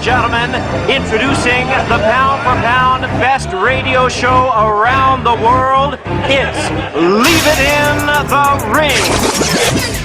gentlemen, introducing the pound-for-pound best radio show around the world, it's Leave It in the Ring.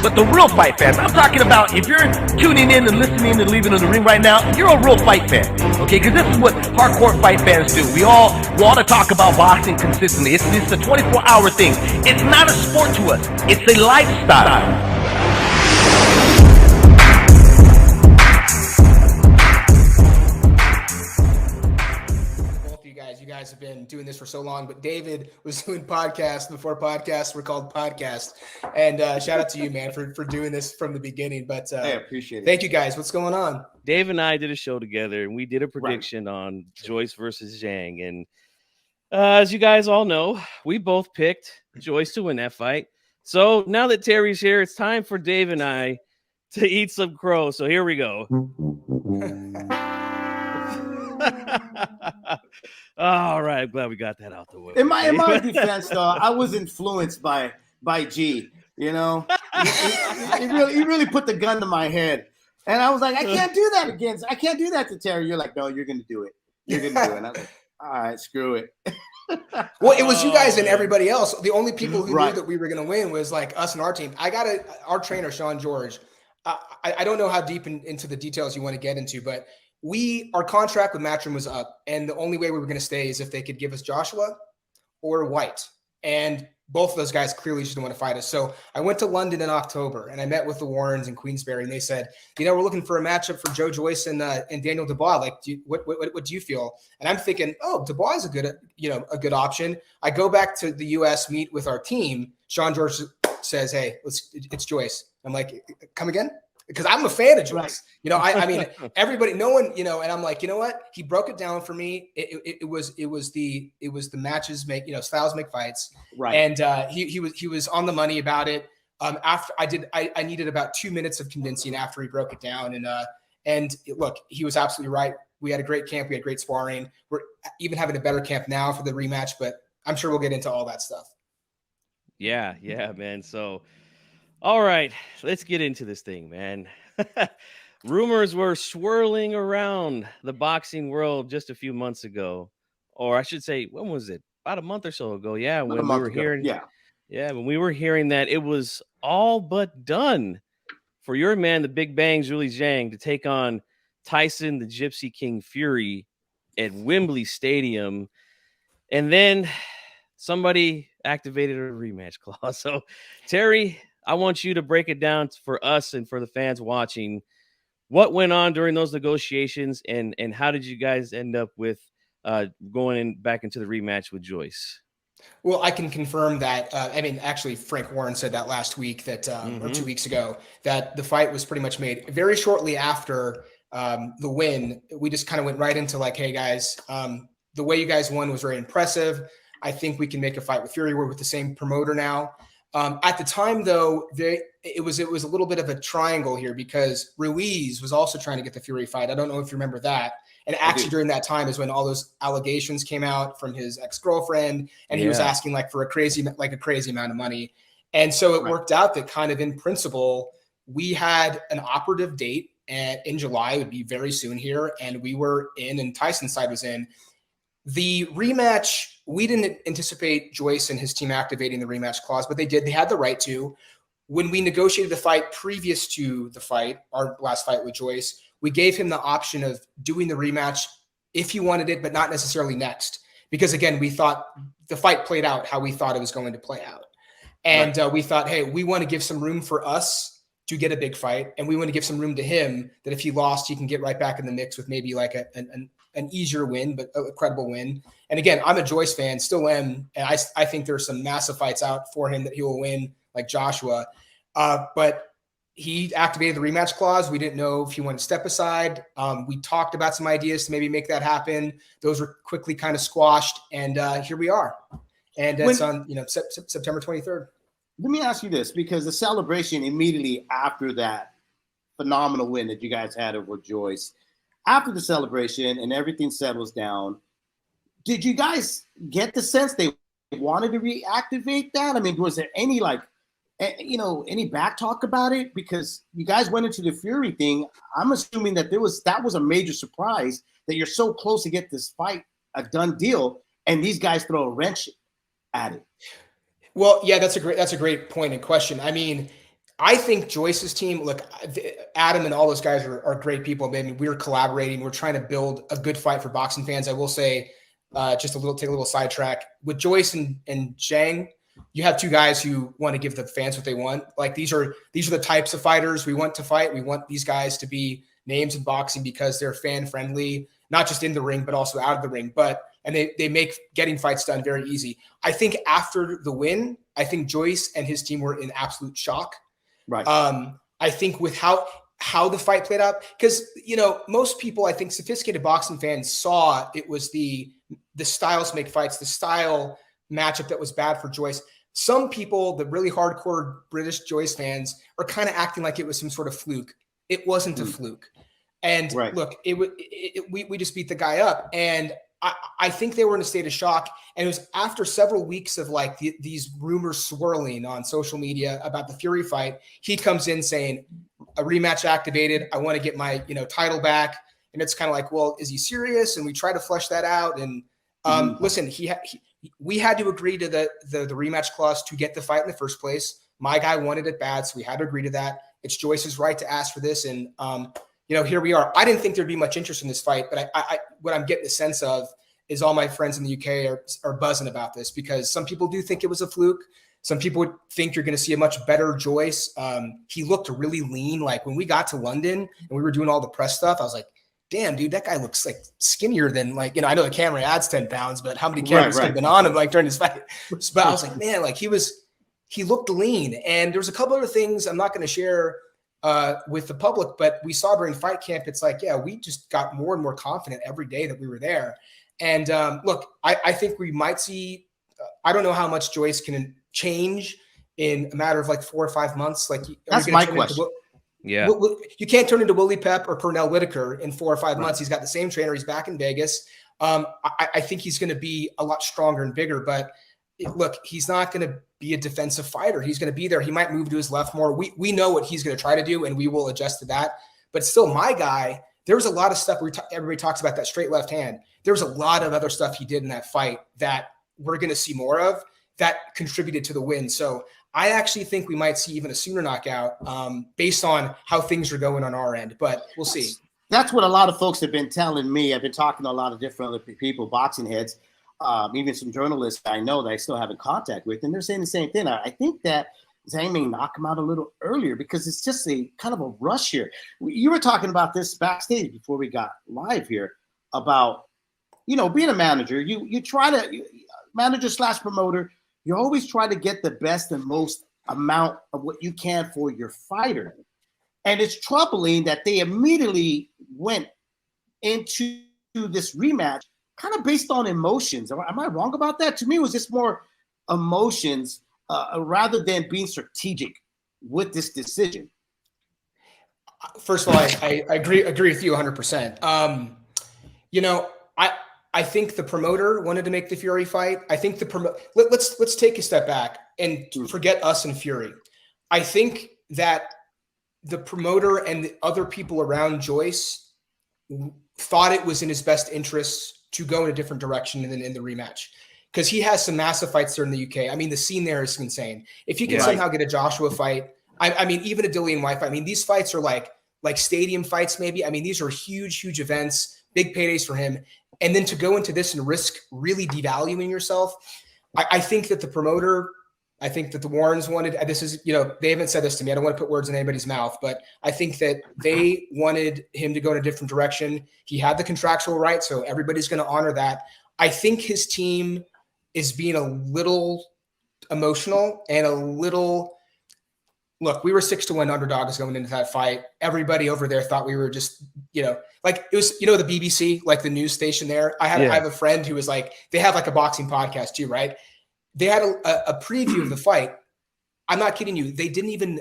But the real fight fans, I'm talking about if you're tuning in and listening to Leave It in the Ring right now, you're a real fight fan, okay? Because this is what hardcore fight fans do. We all want to talk about boxing consistently. It's a 24-hour thing. It's not a sport to us. It's a lifestyle. You guys have been doing this for so long, but David was doing podcasts before podcasts were called podcasts. And shout out to you, man, for doing this from the beginning. But I appreciate it. Thank you, guys. What's going on? Dave and I did a show together, and we did a prediction on Joyce versus Zhang. And as you guys all know, we both picked Joyce to win that fight. So now that Terry's here, it's time for Dave and I to eat some crow. So here we go. All right, I'm glad we got that out the way. In my defense, though, I was influenced by G. You know, he really put the gun to my head, and I was like, I can't do that to Terry. You're like, no, you're gonna do it. You're gonna do it. And I was like, all right, screw it. Well, it was you guys and everybody else. The only people who knew that we were gonna win was like us and our team. Our trainer, Sean George. I don't know how deep into the details you want to get into, but our contract with Matchroom was up, and the only way we were going to stay is if they could give us Joshua or White. And both of those guys clearly just didn't want to fight us. So I went to London in October, and I met with the Warrens in Queensberry, and they said, we're looking for a matchup for Joy Joyce and Daniel Dubois. Like, what do you feel? And I'm thinking, Dubois is a good option. I go back to the U.S., meet with our team. Sean George says, hey, it's Joyce. I'm like, come again? Because I'm a fan of Joyce. I mean, everybody, no one, and I'm like, you know what? He broke it down for me. It was the matches make, styles make fights. Right. And he was on the money about it. After I needed about 2 minutes of convincing after he broke it down. And look, he was absolutely right. We had a great camp. We had great sparring. We're even having a better camp now for the rematch, but I'm sure we'll get into all that stuff. Yeah, man. So, all right, let's get into this thing, man. Rumors were swirling around the boxing world just a few months ago, or I should say, when was it? About a month or so ago. Yeah, when we were hearing, when we were hearing that it was all but done for your man, the Big Bang, Zhang Zhang, to take on Tyson, the Gypsy King Fury, at Wembley Stadium, and then somebody activated a rematch clause. So, Terry, I want you to break it down for us and for the fans watching. What went on during those negotiations, and how did you guys end up with going back into the rematch with Joyce? Well, I can confirm that. Actually, Frank Warren said that last week or 2 weeks ago, that the fight was pretty much made very shortly after the win. We just kind of went right into like, hey guys, the way you guys won was very impressive. I think we can make a fight with Fury. We're with the same promoter now. At the time, though, it was a little bit of a triangle here because Ruiz was also trying to get the Fury fight. I don't know if you remember that. And actually, during that time is when all those allegations came out from his ex-girlfriend, and he was asking for a crazy amount of money. And so it worked out that kind of in principle, we had an operative date in July. It would be very soon here, and we were in, and Tyson's side was in. The rematch, we didn't anticipate Joyce and his team activating the rematch clause, but they did. They had the right to. When we negotiated the fight previous to the fight, our last fight with Joyce, we gave him the option of doing the rematch if he wanted it, but not necessarily next. Because again, we thought the fight played out how we thought it was going to play out. And we thought, hey, we want to give some room for us to get a big fight. And we want to give some room to him that if he lost, he can get right back in the mix with maybe like an easier win, but a credible win. And again, I'm a Joyce fan, still am. And I think there's some massive fights out for him that he will win, like Joshua. But he activated the rematch clause. We didn't know if he wanted to step aside. We talked about some ideas to maybe make that happen. Those were quickly kind of squashed. And here we are. And it's on September 23rd. Let me ask you this, because the celebration immediately after that phenomenal win that you guys had over Joyce, after the celebration and everything settles down, did you guys get the sense they wanted to reactivate that? I mean, was there any any back talk about it? Because you guys went into the Fury thing. I'm assuming that that was a major surprise that you're so close to get this fight a done deal, and these guys throw a wrench at it. Well, yeah, that's a great point and question. I mean, I think Joyce's team, look, Adam and all those guys are great people. I mean, we're collaborating. We're trying to build a good fight for boxing fans. I will say, take a little sidetrack with Joyce and Zhang. You have two guys who want to give the fans what they want. Like these are the types of fighters we want to fight. We want these guys to be names in boxing because they're fan friendly, not just in the ring, but also out of the ring. And they make getting fights done very easy. I think after the win, I think Joyce and his team were in absolute shock. Right. I think with how the fight played out, because most people, I think sophisticated boxing fans saw it was the styles make fights, the style matchup that was bad for Joyce. Some people, the really hardcore British Joyce fans, are kind of acting like it was some sort of fluke. It wasn't a fluke. And look, we just beat the guy up. And I think they were in a state of shock. And it was after several weeks of like these rumors swirling on social media about the Fury fight, he comes in saying a rematch activated. I want to get my, title back. And it's kind of like, well, is he serious? And we try to flesh that out. And listen, we had to agree to the rematch clause to get the fight in the first place. My guy wanted it bad, so we had to agree to that. It's Joyce's right to ask for this. And, here we are. I didn't think there'd be much interest in this fight, but I what I'm getting the sense of is all my friends in the UK are buzzing about this because some people do think it was a fluke. Some people would think you're going to see a much better Joyce. He looked really lean. Like when we got to London and we were doing all the press stuff, I was like, damn, dude, that guy looks like skinnier than I know the camera adds 10 pounds, but how many cameras have been on him during his fight? But I was like, man, he looked lean. And there was a couple other things I'm not going to share with the public, but we saw during fight camp, it's like, yeah, we just got more and more confident every day that we were there. And look, I think we might see, I don't know how much Joyce can change in a matter of like 4 or 5 months. Like that's my question. You can't turn into Willie Pep or Pernell Whitaker in 4 or 5 months. He's got the same trainer. He's back in Vegas. I think he's going to be a lot stronger and bigger, but look, he's not going to be a defensive fighter. He's going to be there. He might move to his left more. We know what he's going to try to do, and we will adjust to that. But still, my guy, there was a lot of stuff everybody talks about that straight left hand. There was a lot of other stuff he did in that fight that we're going to see more of that contributed to the win. So I actually think we might see even a sooner knockout based on how things are going on our end, but we'll see. That's what a lot of folks have been telling me. I've been talking to a lot of different other people, boxing heads, even some journalists I know that I still have in contact with, and they're saying the same thing. I think that Zhang may knock him out a little earlier because it's just a kind of a rush here. You were talking about this backstage before we got live here about, being a manager, you try to manager / promoter, you always try to get the best and most amount of what you can for your fighter. And it's troubling that they immediately went into this rematch kind of based on emotions. Am I wrong about that? To me, it was just more emotions rather than being strategic with this decision. First of all, I agree with you 100%. I think the promoter wanted to make the Fury fight. I think let's take a step back and forget us and Fury. I think that the promoter and the other people around Joyce thought it was in his best interest to go in a different direction than in the rematch because he has some massive fights there in the UK. I mean, the scene there is insane. If you can somehow get a Joshua fight, I mean, even a Dillian White fight. I mean, these fights are like stadium fights, maybe. I mean, these are huge events, big paydays for him. And then to go into this and risk really devaluing yourself, I think that the promoter, I think that the Warrens wanted, this is, they haven't said this to me. I don't want to put words in anybody's mouth, but I think that they wanted him to go in a different direction. He had the contractual right, so everybody's going to honor that. I think his team is being a little emotional and a little, look, we were 6-1 underdogs going into that fight. Everybody over there thought we were just, like it was, the BBC, like the news station there. I have a friend who was like, they have like a boxing podcast too, right? They had a preview of the fight. I'm not kidding you. They didn't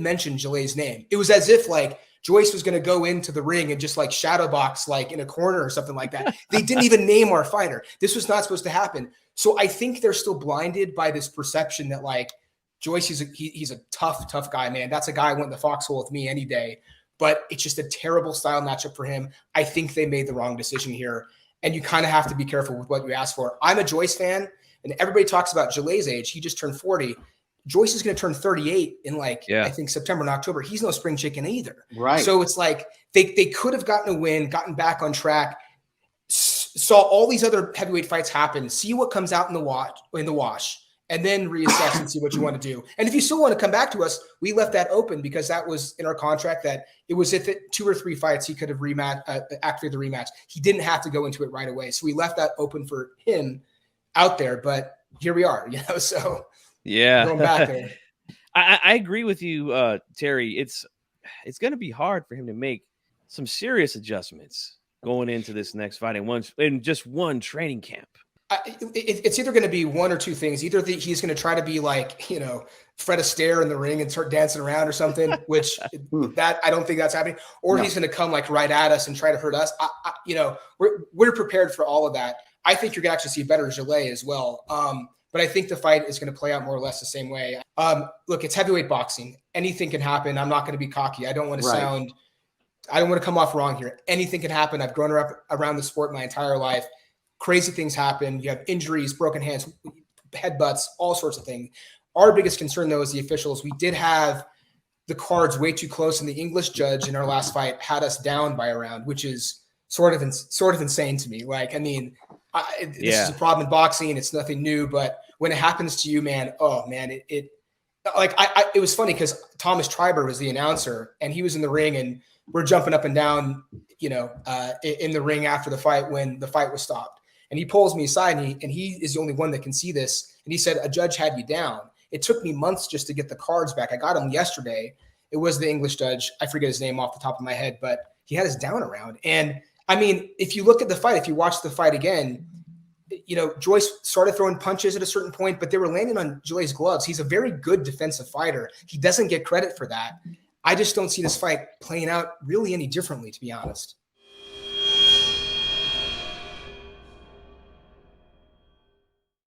mention Jalay's name. It was as if like Joyce was going to go into the ring and just like shadow box, like in a corner or something like that. They didn't even name our fighter. This was not supposed to happen. So I think they're still blinded by this perception that like Joyce, he's a tough guy, man. That's a guy who went in the foxhole with me any day. But it's just a terrible style matchup for him. I think they made the wrong decision here. And you kind of have to be careful with what you ask for. I'm a Joyce fan, and everybody talks about Joy's age. He just turned 40. Joyce is going to turn 38 in I think September and October. He's no spring chicken either. Right. So it's like they could have gotten a win, gotten back on track, saw all these other heavyweight fights happen, see what comes out in the wash, and then reassess and see what you want to do. And if you still want to come back to us, we left that open because that was in our contract that it was if it 2 or 3 fights, he could have activated the rematch. He didn't have to go into it right away. So we left that open for him out there, but here we are, so yeah. going back there. I agree with you, Terry. It's going to be hard for him to make some serious adjustments going into this next fight in just one training camp. It's either going to be one or two things. Either he's going to try to be like, Fred Astaire in the ring and start dancing around or something, which that I don't think that's happening. Or he's going to come like right at us and try to hurt us. We're prepared for all of that. I think you're going to actually see better Joy as well. But I think the fight is going to play out more or less the same way. Look, it's heavyweight boxing. Anything can happen. I'm not going to be cocky. I don't want to I don't want to come off wrong here. Anything can happen. I've grown up around the sport my entire life. Crazy things happen. You have injuries, broken hands, headbutts, all sorts of things. Our biggest concern, though, is the officials. We did have the cards way too close, and the English judge in our last fight had us down by a round, which is sort of insane to me. This is a problem in boxing. It's nothing new, but when it happens to you, man, it was funny because Thomas Triber was the announcer, and he was in the ring, and we're jumping up and down, in the ring after the fight when the fight was stopped. And he pulls me aside, and he is the only one that can see this. And he said, a judge had you down. It took me months just to get the cards back. I got them yesterday. It was the English judge. I forget his name off the top of my head, but he had us down around. And I mean, if you look at the fight, if you watch the fight again, Joyce started throwing punches at a certain point, but they were landing on Joy's gloves. He's a very good defensive fighter. He doesn't get credit for that. I just don't see this fight playing out really any differently, to be honest.